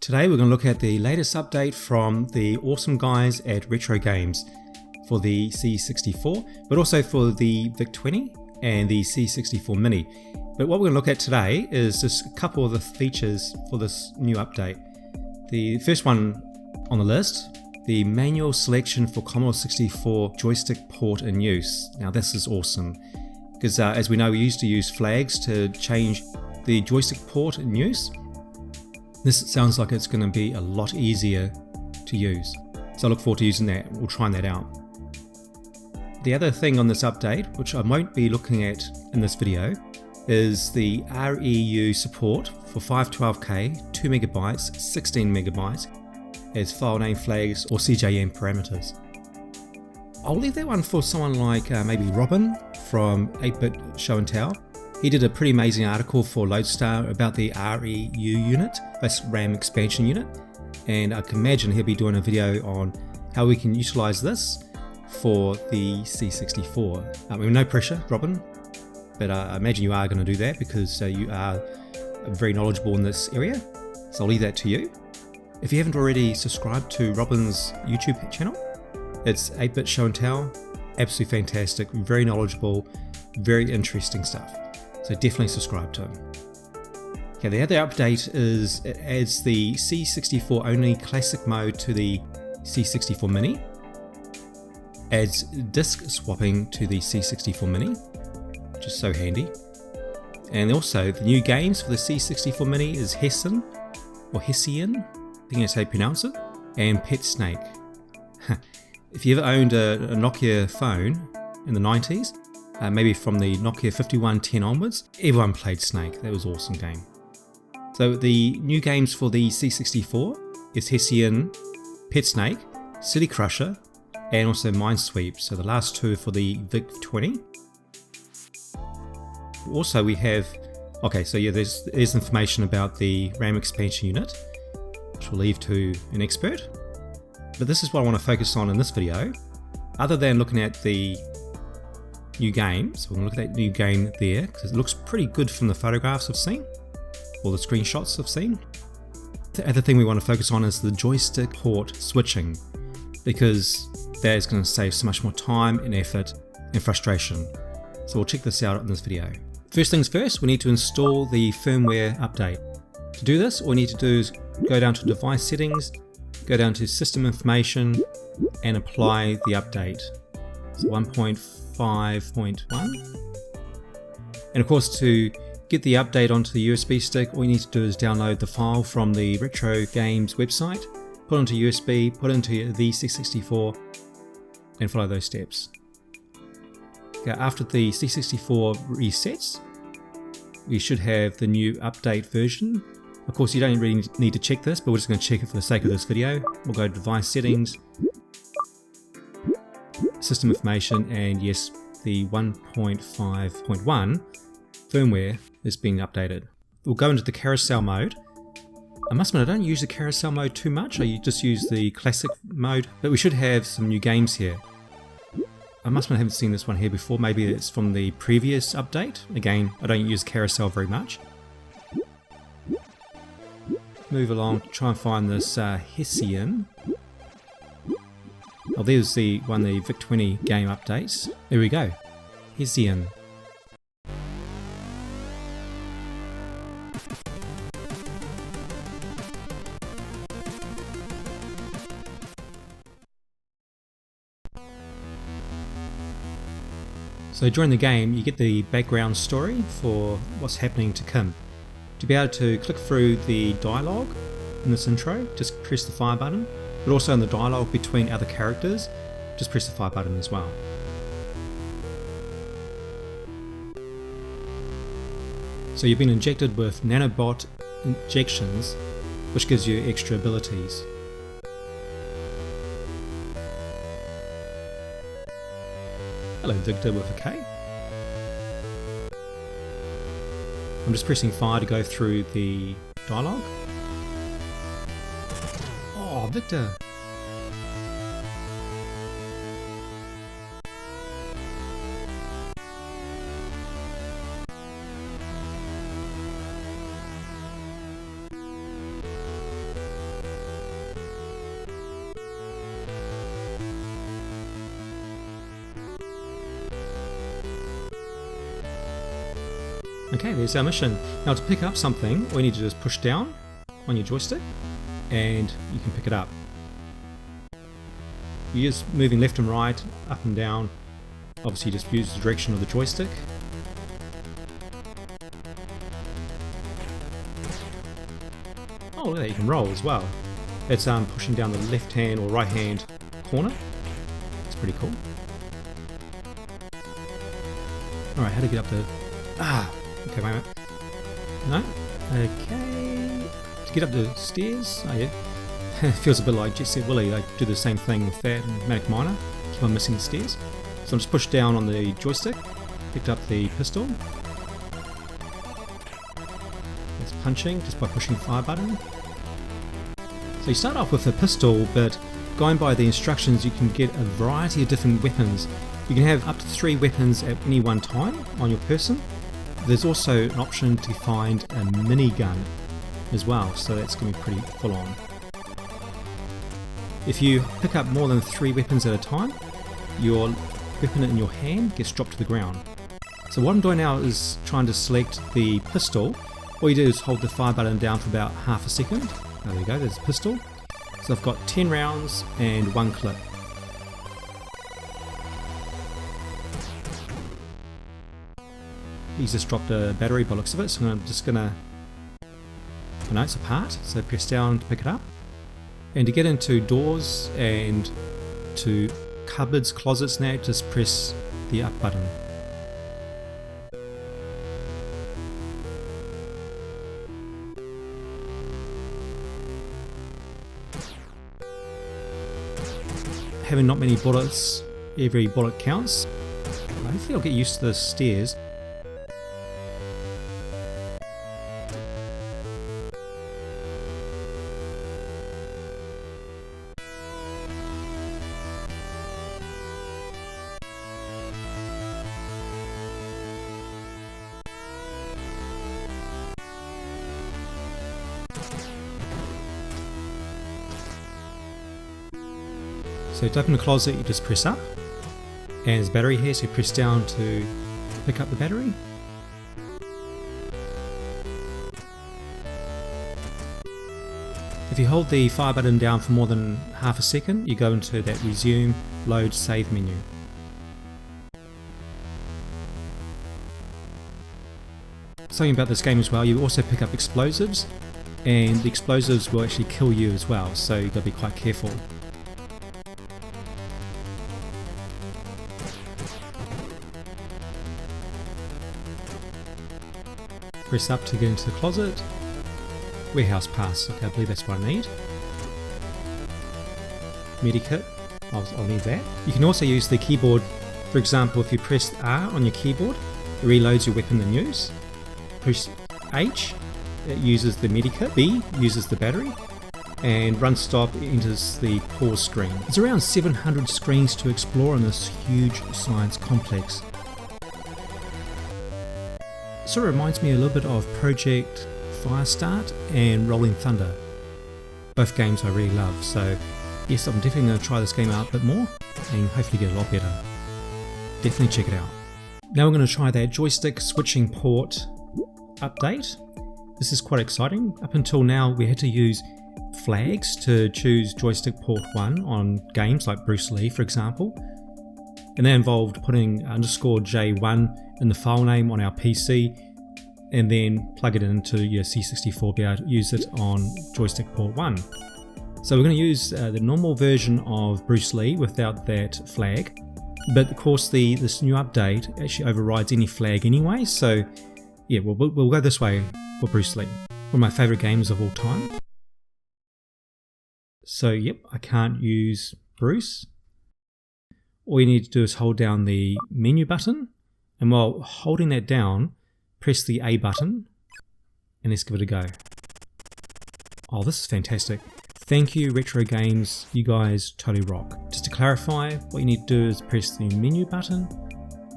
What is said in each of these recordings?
Today we're going to look at the latest update from the awesome guys at Retrogames for the C64, but also for the VIC-20 and the C64 Mini. But what we're going to look at today is just a couple of the features for this new update. The first one on the list, the manual selection for Commodore 64 joystick port in use. Now this is awesome, because as we know, we used to use flags to change the joystick port in use. This sounds like it's going to be a lot easier to use, so I look forward to using that or trying that out. The other thing on this update, which I won't be looking at in this video, is the REU support for 512K, 2MB, 16MB as file name flags or CJN parameters. I'll leave that one for someone like maybe Robin from 8-Bit Show and Tell. He did a pretty amazing article for Lodestar about the REU unit, that's RAM expansion unit, and I can imagine he'll be doing a video on how we can utilize this for the C64. No pressure, Robin, but I imagine you are going to do that because you are very knowledgeable in this area, so I'll leave that to you. If you haven't already subscribed to Robin's YouTube channel, it's 8-Bit Show and Tell, absolutely fantastic, very knowledgeable, very interesting stuff. So definitely subscribe to him. Okay, the other update is it adds the C64 only classic mode to the C64 Mini, adds disk swapping to the C64 Mini, which is so handy, and also the new games for the C64 Mini is Hessian, or Hessian, I think that's how you pronounce it, and Pet Snake. If you ever owned a Nokia phone in the 90s, maybe from the Nokia 5110 onwards, everyone played Snake. That was an awesome game. So the new games for the C64 is Hessian, Pet Snake, City Crusher, and also Minesweep. So the last two for the VIC-20. Also we have, okay, so yeah, there's information about the RAM expansion unit, which we'll leave to an expert. But this is what I want to focus on in this video. Other than looking at the new game, so we're going to look at that new game there, because it looks pretty good from the photographs I've seen, or the screenshots I've seen. The other thing we want to focus on is the joystick port switching, because that is going to save so much more time and effort and frustration. So we'll check this out in this video. First things first, we need to install the firmware update. To do this, all we need to do is go down to device settings, go down to system information, and apply the update. So 1.5.1, and of course to get the update onto the USB stick, all you need to do is download the file from the Retrogames website, put it onto USB, put it into the C64, and follow those steps. Okay, after the C64 resets, we should have the new update version. Of course, you don't really need to check this, but we're just going to check it for the sake of this video. We'll go to device settings, system information, and yes, the 1.5.1 firmware is being updated. We'll go into the carousel mode. I must admit, I don't use the carousel mode too much, I just use the classic mode, but we should have some new games here. I must admit, I haven't seen this one here before, maybe it's from the previous update. Again, I don't use carousel very much. Move along, try and find this Hessian. Oh, there's the one, the VIC-20 game updates. There we go, Hessian. So during the game, you get the background story for what's happening to Kim. To be able to click through the dialogue in this intro, just press the fire button, but also in the dialogue between other characters, just press the fire button as well. So you've been injected with nanobot injections, which gives you extra abilities. Hello Victor with a K. I'm just pressing fire to go through the dialogue. Oh, Victor! Okay, there's our mission. Now to pick up something, all you need to do is push down on your joystick and you can pick it up. You're just moving left and right, up and down. Obviously just use the direction of the joystick. Oh, look at that, you can roll as well. It's pushing down the left hand or right hand corner. It's pretty cool. Alright, how to get up the... okay, wait a minute. No? Okay. To get up the stairs, oh yeah. It feels a bit like Jet Set Willy. I do the same thing with that in Manic Miner. Keep on missing the stairs. So I'm just pushed down on the joystick, picked up the pistol. It's punching just by pushing the fire button. So you start off with a pistol, but going by the instructions you can get a variety of different weapons. You can have up to 3 weapons at any one time on your person. There's also an option to find a minigun as well, so that's going to be pretty full on. If you pick up more than 3 weapons at a time, your weapon in your hand gets dropped to the ground. So what I'm doing now is trying to select the pistol. All you do is hold the fire button down for about half a second. There we go, there's the pistol. So I've got 10 rounds and 1 clip. He's just dropped a battery by the looks of it, so I'm just gonna... Oh no, it's apart, so press down to pick it up. And to get into doors and to cupboards, closets now, just press the up button. Having not many bullets, every bullet counts. Hopefully I'll get used to the stairs. So to open the closet you just press up, and there's a battery here, so you press down to pick up the battery. If you hold the fire button down for more than half a second, you go into that resume load save menu. Something about this game as well, you also pick up explosives, and the explosives will actually kill you as well, so you've got to be quite careful. Press up to get into the closet. Warehouse pass, okay, I believe that's what I need. Medikit, I'll need that. You can also use the keyboard. For example, if you press R on your keyboard, it reloads your weapon in use. Push H, it uses the medikit. B uses the battery. And run stop enters the pause screen. There's around 700 screens to explore in this huge science complex. Sort of reminds me a little bit of Project Firestart and Rolling Thunder. Both games I really love, so yes, I'm definitely going to try this game out a bit more and hopefully get a lot better. Definitely check it out. Now we're going to try that joystick switching port update. This is quite exciting. Up until now we had to use flags to choose joystick port 1 on games like Bruce Lee, for example. And that involved putting _J1 in the file name on our PC and then plug it into your C64 to be able to use it on joystick port 1. So we're going to use the normal version of Bruce Lee without that flag, but of course this new update actually overrides any flag anyway, so yeah, we'll go this way for Bruce Lee. One of my favourite games of all time. So yep, I can't use Bruce. All you need to do is hold down the menu button, and while holding that down, press the A button, and let's give it a go. Oh, this is fantastic. Thank you, Retrogames, you guys totally rock. Just to clarify, what you need to do is press the menu button,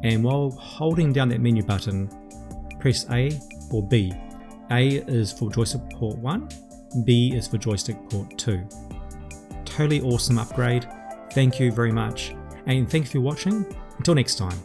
and while holding down that menu button, press A or B. A is for joystick port 1, B is for joystick port 2. Totally awesome upgrade. Thank you very much. And thank you for watching. Until next time.